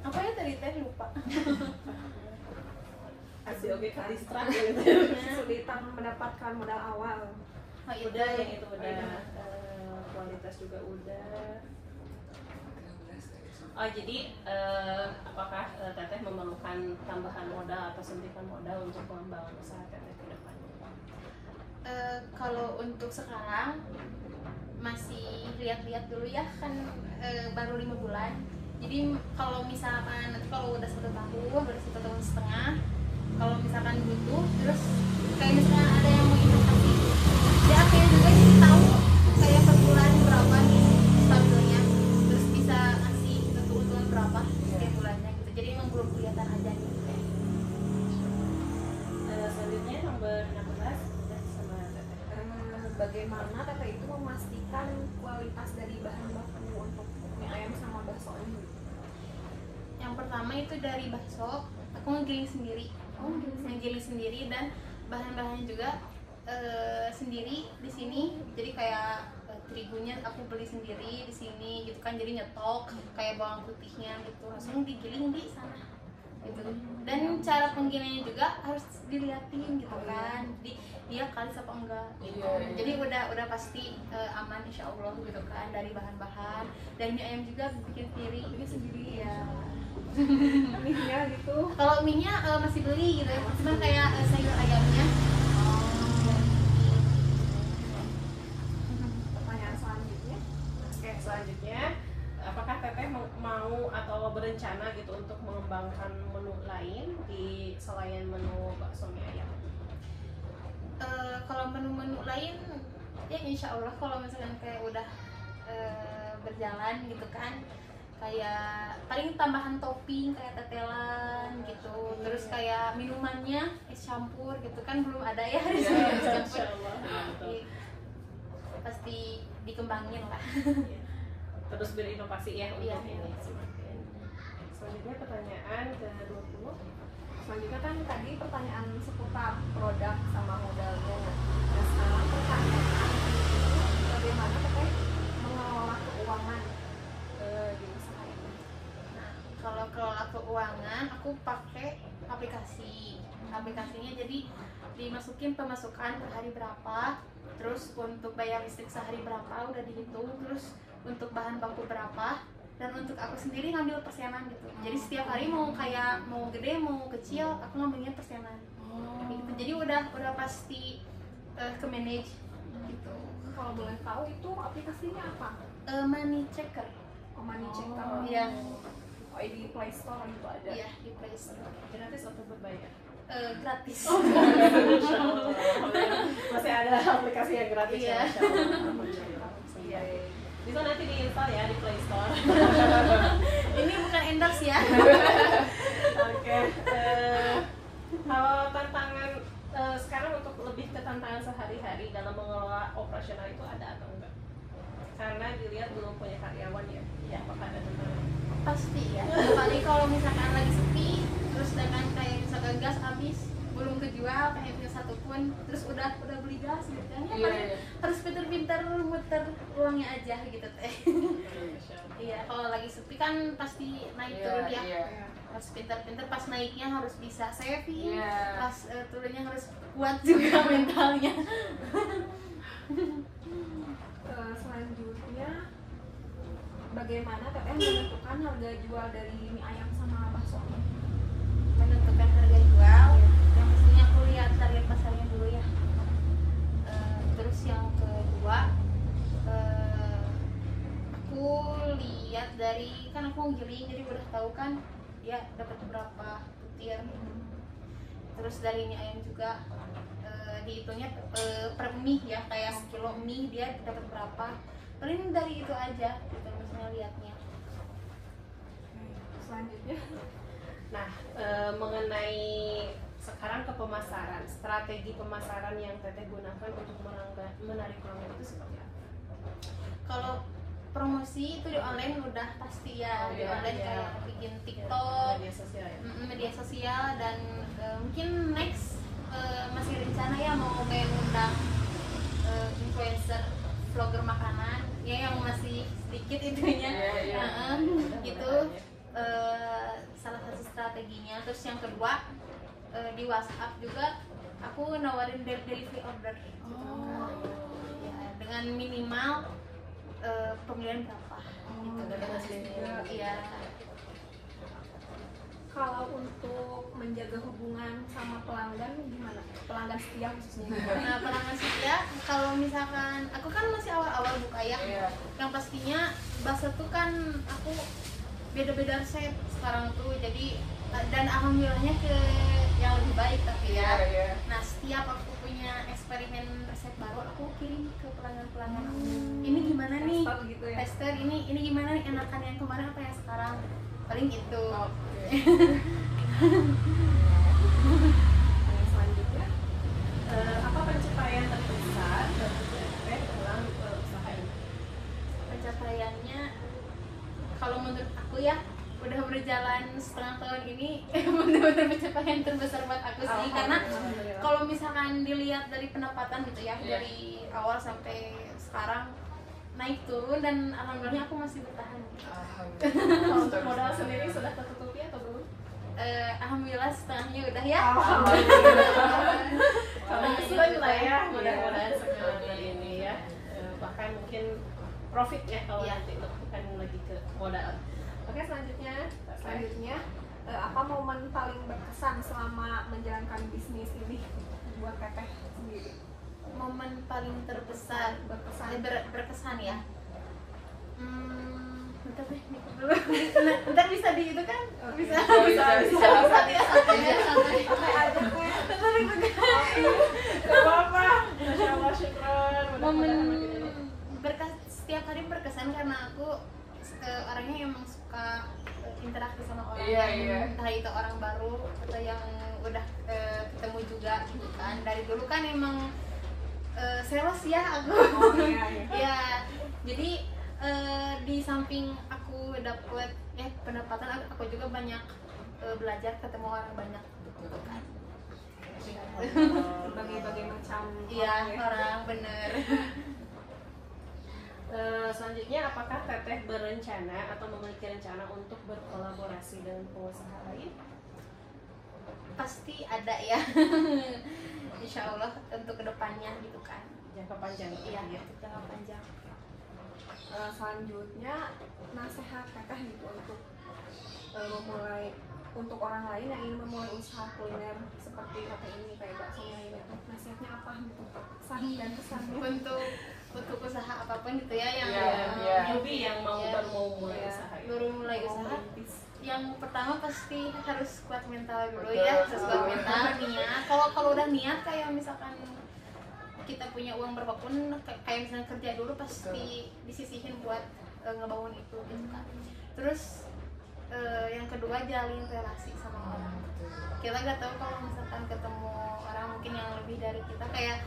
Apa ya tadi teh lupa. Asli oke kadistrak gitu. Kesulitan mendapatkan modal awal. Oh, Udah yang itu udah. Kualitas juga udah. Oh jadi apakah Teteh memerlukan tambahan modal atau suntikan modal untuk pengembangan usaha Teteh ke depannya? Kalau untuk sekarang masih lihat-lihat dulu ya, kan baru 5 bulan. Jadi kalau misalkan nanti kalau udah 1 tahun, udah 1 tahun setengah, kalau misalkan butuh, terus kayak misalkan ada yang mau investasi, dia akhirnya juga jadi tahu kayak per bulan berapa nih stabilnya, terus bisa ngasih keuntungan berapa setiap bulannya gitu. Jadi emang belum kelihatan aja gitu. Selanjutnya nomor 16 udah sama Teteh. Bagaimana Teteh itu memastikan kualitas dari bahan baku untuk mie ayam sama bakso ini? Yang pertama itu dari bakso, aku ngegiling sendiri. Ngegiling sendiri dan bahan-bahannya juga sendiri di sini. Jadi kayak terigunya aku beli sendiri di sini gitu kan, jadi nyetok kayak bawang putihnya gitu langsung digiling di sana gitu. Dan cara penggilingannya juga harus dilihatin gitu kan, jadi dia kalis apa enggak gitu. Jadi udah pasti aman insya Allah gitu kan, dari bahan-bahan. Dan mie ayam juga bikin sendiri ya. Mie-nya gitu. Kalau mie-nya masih beli gitu ya, cuma kayak sayur ayamnya. Pertanyaan selanjutnya. Oke, selanjutnya apakah Teteh mau atau berencana gitu untuk mengembangkan menu lain di selain menu bakso mie ayam? Kalau menu-menu lain ya insya Allah kalau misalkan kayak udah berjalan gitu kan, kayak paling tambahan topping kayak tetelan gitu, terus kayak minumannya es campur gitu kan, belum ada ya di sini es campur. Pasti dikembangin lah. Terus berinovasi ya untuk Iya. ini semakin. Selanjutnya pertanyaan ke-20. Selanjutnya kan tadi pertanyaan seputar produk sama modalnya. Nah sekarang pertanyaan bagaimana Teteh mengelola keuangan di usaha ini? Nah, kalau kelola keuangan aku pakai aplikasinya, jadi dimasukin pemasukan per hari berapa, terus untuk bayar listrik sehari berapa udah dihitung, terus untuk bahan baku berapa, dan untuk aku sendiri ngambil persenan gitu. Jadi setiap hari mau kayak mau gede mau kecil aku ngambilnya persenan gitu. Jadi udah pasti ke manage gitu. Kalau boleh tahu itu aplikasinya apa? Money Checker. Money Checker. Iya. Oh, di Play Store gitu ada. Iya, di Play Store. Gratis atau berbayar? Gratis. Masya Allah. Masih ada aplikasi yang gratis Iya. ya, Masya Allah. Iya. Bisa nanti diinstal ya di Play Store. Ini bukan endorse ya. Oke. Kalau tantangan sekarang untuk lebih ke tantangan sehari-hari dalam mengelola operasional itu ada atau enggak? Karena dilihat belum punya karyawan ya. Ya, apakah ada tantangan? Pasti ya. Apalagi kalau misalkan lagi sepi, terus dengan kayak misalkan gas habis, belum kejual, kayak punya satu pun, terus udah beli gas gitu kan. Ya, paling harus pinter-pinter muter uangnya aja gitu teh. Iya, kalau lagi sepi kan pasti naik turun ya. Harus pinter-pinter, pas naiknya harus bisa saving, pas turunnya harus kuat juga mentalnya. Selanjutnya bagaimana Teteh menentukan harga jual dari mie ayam sama bakso? Menentukan harga jual, yang pastinya aku lihat target pasarnya dulu ya. Terus yang kedua, aku lihat dari, kan aku ngiling jadi udah tahu kan dia dapat berapa butir. Terus dari mie ayam juga dihitungnya per mie ya, kayak sekilo mie dia dapat berapa. Paling dari itu aja gitu misalnya lihatnya. Selanjutnya Nah, mengenai sekarang ke pemasaran, strategi pemasaran yang Teteh gunakan untuk menarik pelanggan itu seperti apa? Kalau promosi itu di online udah pasti ya, di online kayak bikin TikTok, media sosial ya. Media sosial, dan mungkin next masih rencana ya mau kayak undang influencer, vlogger makanan ya yang masih sedikit itunya. Itu salah satu strateginya. Terus yang kedua, di WhatsApp juga aku nawarin delivery order gitu. Ya, dengan minimal pembelian berapa gitu. Iya. Kalau untuk menjaga hubungan sama pelanggan gimana? Pelanggan setia khususnya. Nah, pelanggan setia, kalau misalkan aku kan masih awal-awal buka ya, yang pastinya bakso tuh kan aku beda-beda resep sekarang tuh, jadi dan alhamdulillahnya ke yang lebih baik tapi ya. Nah, setiap aku punya eksperimen resep baru, aku kirim ke pelanggan-pelanggan aku. Ini gimana nih? Tester gitu ya. Tester ini gimana nih, enakan yang kemarin apa yang sekarang? Paling gitu. Selanjutnya apa pencapaian terbesar dari Teteh dalam usaha ini? Pencapaiannya kalau menurut aku ya udah berjalan setengah tahun ini benar-benar pencapaian terbesar buat aku sih, karena kalau misalkan dilihat dari pendapatan gitu ya, dari awal sampai sekarang naik turun dan alhamdulillah aku masih bertahan. Kalau untuk modal sendiri sudah tertutupi atau belum? Alhamdulillah setengahnya udah ya. Kalau kesulitan lah ya, mudah-mudahan sekarang ini ya, bahkan mungkin profit ya kalau nanti bukan lagi ke modal. Oke, selanjutnya apa momen paling berkesan selama menjalankan bisnis ini buat Teteh sendiri? Momen paling terbesar berkesan ya. Bentar deh, mikir dulu. Bentar bisa di itu kan? Bisa ya. Sampai aja teh. Gak apa-apa. Masya Allah, syukron. Momen setiap hari berkesan karena aku orangnya emang suka interaksi sama orang, entah itu orang baru atau yang udah ketemu juga gitu kan. Dari dulu kan emang sales ya aku. Ya, jadi di samping aku dapet pendapatan, aku juga banyak belajar, ketemu orang banyak gitu kan. Berbagai macam orang bener. Selanjutnya, apakah Teteh berencana atau memiliki rencana untuk berkolaborasi dengan pengusaha lain? Pasti ada ya. Insya Allah untuk kedepannya gitu kan. Jangka panjang. Iya, jangka panjang. Selanjutnya, nasihat Teteh gitu untuk memulai, untuk orang lain yang ingin memulai usaha kuliner seperti Teteh ini, kayak baksonya ini, nasihatnya apa gitu? Kesan dan kesannya untuk usaha apapun gitu ya, yang newbie yang baru mau mulai usaha itu. Baru mulai usaha. Yang pertama pasti harus kuat mental dulu ya, harus kuat mental, niat. Kalau udah niat, kayak misalkan kita punya uang berapapun, kayak misalnya kerja dulu pasti disisihin buat ngebangun itu gitu kan. Terus yang kedua, jalin relasi sama orang. Kita nggak tahu kalau misalkan ketemu orang mungkin yang lebih dari kita, kayak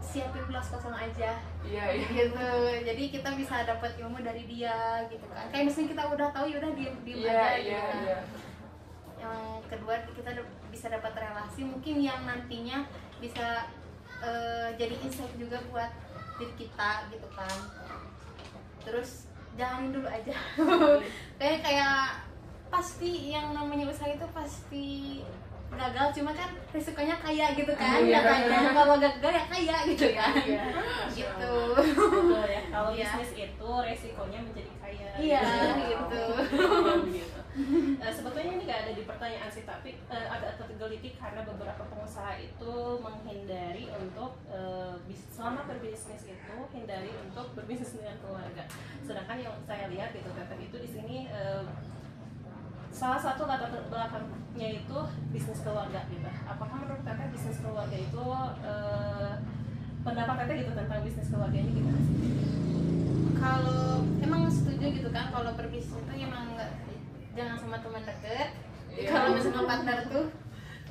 siapin gelas kosong aja gitu. Jadi kita bisa dapat ilmu dari dia gitu kan. Kayak misalnya kita udah tahu, ya udah diem aja gitu kan. Yang kedua, kita bisa dapat relasi mungkin yang nantinya bisa jadi insight juga buat diri kita gitu kan. Terus jalanin dulu aja. kayak pasti yang namanya usaha itu pasti gagal, cuma kan risikonya kaya gitu kan. Kalau gagal ya kaya gitu kan. Gitu. Betul ya, kalau bisnis itu resikonya menjadi kaya. Gitu. Sebetulnya ini nggak ada di pertanyaan sih, tapi agak tergelitik karena beberapa pengusaha itu menghindari untuk selama berbisnis itu hindari untuk berbisnis dengan keluarga. Sedangkan yang saya lihat gitu, Teteh itu di sini salah satu latar belakangnya itu bisnis keluarga gitu. Apakah menurut Teteh bisnis keluarga itu pendapat Teteh gitu tentang bisnis keluarga ini gimana sih? Kalau emang setuju gitu kan, kalau berbisnis itu emang jangan sama teman deket. Kalau misalnya partner tuh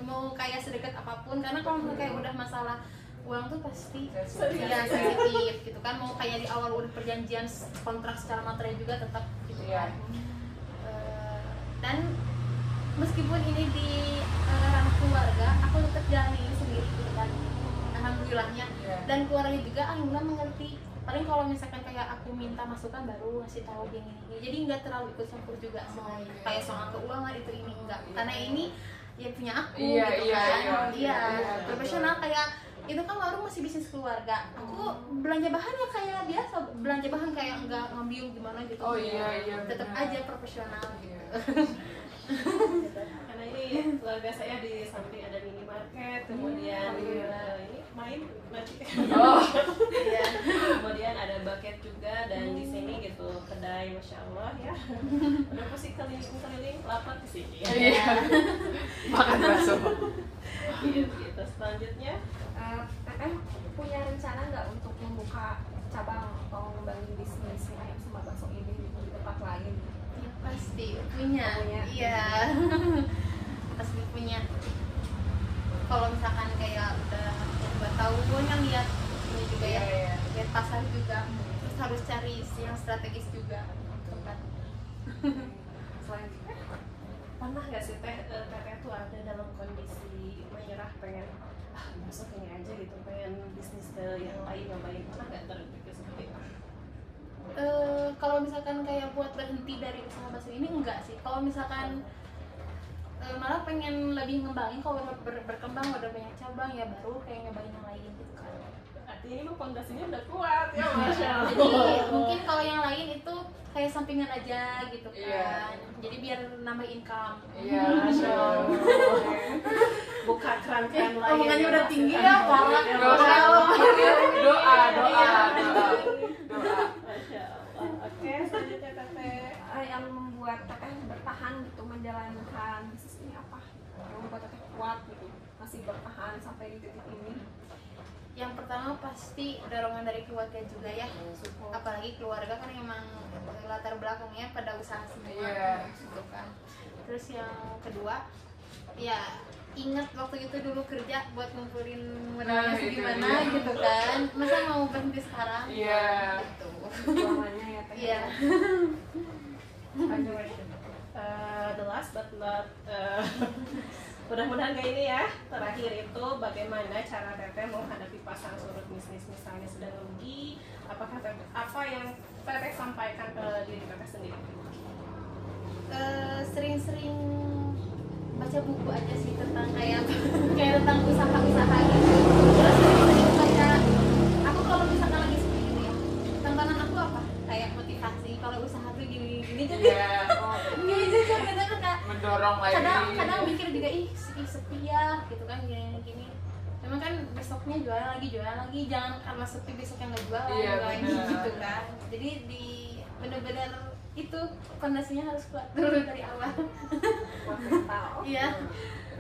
mau kayak sedekat apapun, karena kalau misalnya kayak udah masalah uang tuh pasti sensitif gitu kan. Mau kayak di awal udah perjanjian kontrak secara materi juga tetap gitu kan. Dan meskipun ini di ranah keluarga, aku tetap jalan ini sendiri gitu kan, alhamdulillahnya. Dan keluarga juga alhamdulillah mengerti paling kalau misalkan kayak aku minta masukan baru ngasih tahu gini, jadi nggak terlalu ikut campur juga sama kayak soal keuangan itu ini enggak, karena ini ya punya aku gitu kan. Iya, profesional kayak itu kan warung masih bisnis keluarga. Aku belanja bahan ya kayak biasa, belanja bahan kayak nggak ngambil gimana gitu. Tetap aja profesional gitu. Karena ini keluarga saya di samping ada minimarket, kemudian ini main Iya. kemudian ada bucket juga, dan di sini gitu kedai, masya Allah ya. Udah pasti keliling lapar di sini. Makan bakso. Gitu. Selanjutnya Teteh punya rencana nggak untuk membuka cabang atau ngembangin bisnis ayam sama bakso ini di tempat lain? Ya, pasti punya. Iya. Pasti punya. Kalau misalkan kayak udah 2 tahun kan lihat ini juga ya, lihat pasar juga. Terus harus cari yang strategis juga tempat. Selanjutnya pernah nggak sih teteh tuh ada dalam kondisi menyerah, pengen masuk ini aja gitu, pengen bisnis ke yang lain, nyobain, pernah nggak terpikir seperti itu? Kalau misalkan kayak buat berhenti dari usaha bakso ini enggak sih. Kalau misalkan malah pengen lebih ngembangin, kalau berkembang udah banyak cabang ya baru kayak nyobain yang lain gitu kan. Berarti ini mah fondasinya udah kuat ya, masya Allah. Jadi mungkin kalau yang lain itu kayak sampingan aja gitu kan. Jadi biar nambah income. Iya, masya Allah. Buka keran-keran lain. Omongannya udah tinggi ya, pala. Doa. Masya Allah. Oke, selanjutnya teteh. yang membuat teteh bertahan gitu menjalankan bisnis ini apa? Yang membuat teteh kuat gitu masih bertahan sampai di titik ini? Yang pertama pasti dorongan dari keluarga juga ya, apalagi keluarga kan emang latar belakangnya pada usaha semua gitu kan. Terus yang kedua ya ingat waktu itu dulu kerja buat ngumpulin modalnya segimana gitu kan, masa mau berhenti sekarang gitu. Perjuangannya ya teh. Iya. The last but not mudah-mudahan kayak ini ya, terakhir itu bagaimana cara teteh menghadapi pasang surut bisnis, misalnya sedang rugi, apa yang teteh sampaikan ke diri teteh sendiri? Sering-sering baca buku aja sih tentang kayak tentang usaha-usaha gitu. Terus sering-sering baca, aku kalau misalkan lagi seperti gitu ya, tantangan aku apa? Kayak motivasi kalau usaha tuh gini jadi gini juga kadang mendorong lagi. Kadang mikir juga ih sepi ya gitu kan gini. Memang kan besoknya jualan lagi, jangan karena sepi besoknya nggak jualan lagi gitu kan. Jadi di benar-benar itu fondasinya harus kuat dulu dari awal. Iya.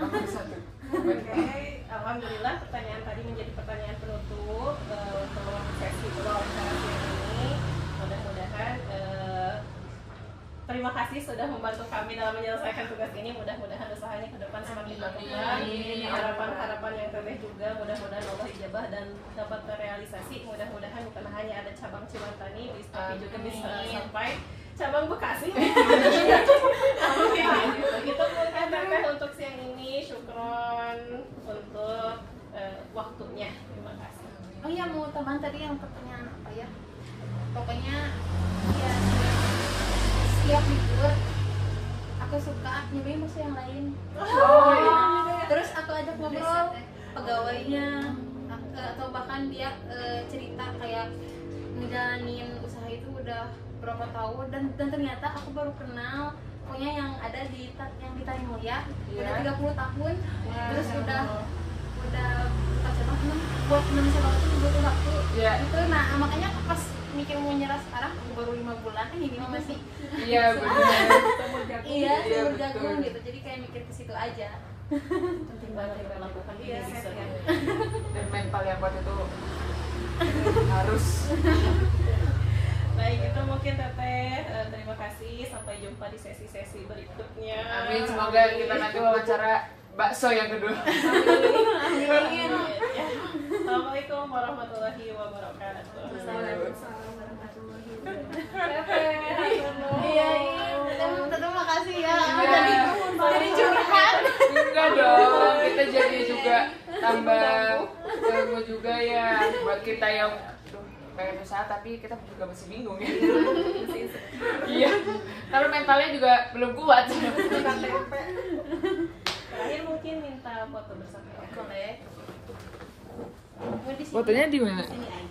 Oke, alhamdulillah pertanyaan tadi menjadi pertanyaan penutup untuk sesi wawancara ini. Mudah-mudahan terima kasih sudah membantu kami dalam menyelesaikan tugas ini. Mudah-mudahan usahanya ke depan semakin berkembang. Harapan-harapan yang teteh juga mudah-mudahan Allah ijabah dan dapat terrealisasi. Mudah-mudahan bukan hanya ada cabang Ciwantani, tapi juga bisa sampai cabang Bekasi. Itu mungkin teteh untuk siang ini. Syukron untuk waktunya. Terima kasih. Oh iya, mau tambahan tadi yang pertanyaan apa ya? Pokoknya ya setiap libur aku suka nyobain bakso yang lain. Terus aku ajak ngobrol pegawainya atau bahkan dia cerita kayak ngejalanin usaha itu udah berapa tahun dan ternyata aku baru kenal pokoknya yang ada di Tarimulya udah 30 tahun. Terus udah buka cabang buat Indonesia banget itu butuh waktu gitu. Nah makanya pas mikir mau nyerah sekarang aku baru 5 bulan ini masih seumur jagung gitu, jadi kayak mikir ke situ aja. Penting banget yang dilakukan di bisnis ya. Dan mental yang kuat itu harus. Baik, itu mungkin teteh. Terima kasih, sampai jumpa di sesi-sesi berikutnya. Amin, semoga kita nanti wawancara bakso yang kedua. Amin. Assalamualaikum warahmatullahi wabarakatuh. Waalaikumsalam warahmatullahi Iya, terima kasih ya. Jadi curhat. Enggak dong, kita jadi juga tambah ilmu juga ya buat kita yang pengen usaha tapi kita juga masih bingung ya. Iya. Karena mentalnya juga belum kuat. Terakhir mungkin minta foto bersama. Boleh. Mau di sini? Fotonya di mana? Di sini aja.